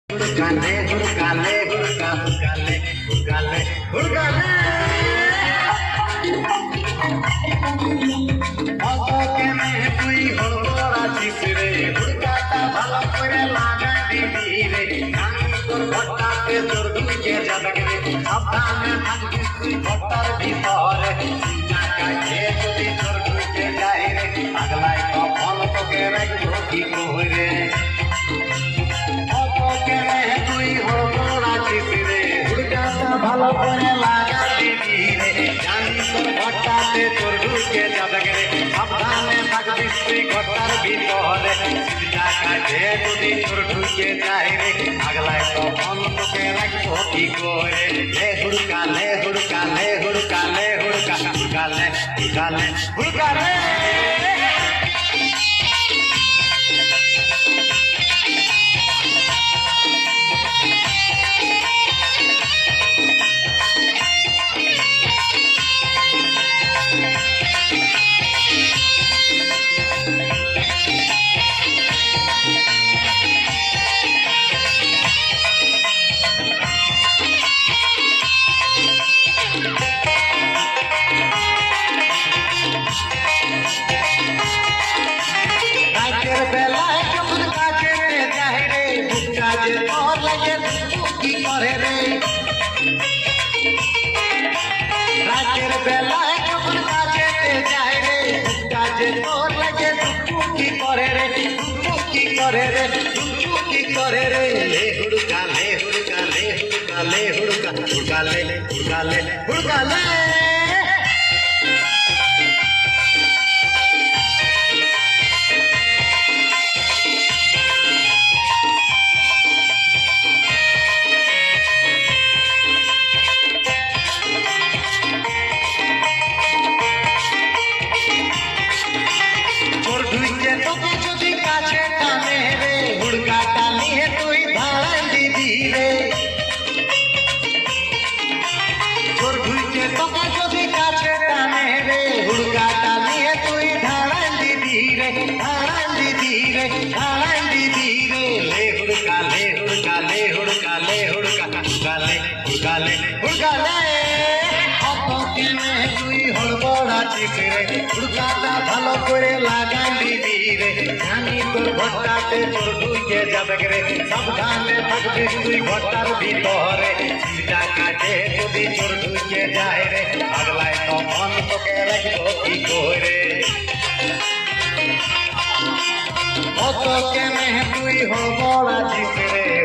हुड़काले हुड़काले हुड़का हुड़काले हुड़काले हुड़काले অতকেনে তুই হড়বড়া চিসরে হুড়কাটা ভালো করে লাগা দিবি রে আমি তোর ঘরটাতে তোর ঢুকে যাবে রে সাবধানে থাকবি তুই ঘরটার ভিতরে চিন্তা কাছে যদি তোর ঢুকে যায় রে আগলায় কখন তোকে রাখবো কি করে ভালো করে লাগা দিবি রে জানি তোর ঘরটাতে তোর ঢুকে যাবে রে সাবধানে থাকবি তুই ঘরটার ভিতরে চিন্তা কাছে যদি তোর ঢুকে যায় রে আগলায় তখন তোকে রাখবো কি করে লে হুড়কালে হুড়কালে হুড়কালে হুড়কা হুড়কালে হুড়কালে হুড়কালে বেলায় যখন কাছে যায় রে কাজে তোর লাগে কি করে রে রাতের বেলায় যখন কাছে যায় রে কাজে তোর লাগে কি করে রে কি করে রে কি করে রে লে হুড়কালে হুড়কালে হুড়কালে হুড়কা হুড়কালে হুড়কালে হুড়কালে তোকে যদি কাছে টানে রে হুড়কাটা নিয়ে তুই ভাড়াই দিবি রে তোর ঢুকে তোকে যদি কাছে টানে রে হুড়কাটা নিয়ে তুই ধাড়াই দিবি রে ধাড়াই দিবি রে ধাড়াই দিবি রে লে হুড়কালে হুড়কালে হুড়কালে হুড়কা হুড়কালে হুড়কালে হুড়কালে তুই হড়বড়া চিসরে হুড়কাটা ভালো করে লাগাই দিবি রে জানি তোর ঘরটাতে তোর ঢুকে যাবে রে সাবধানে থাকবি তুই ঘরটার ভিতরে চিন্তা কাটে যদি তোর ঢুকে যায় রে আগলায় তখন তোকে রাখবো কি করে অত কেনে তুই হড়বড়া চিসরে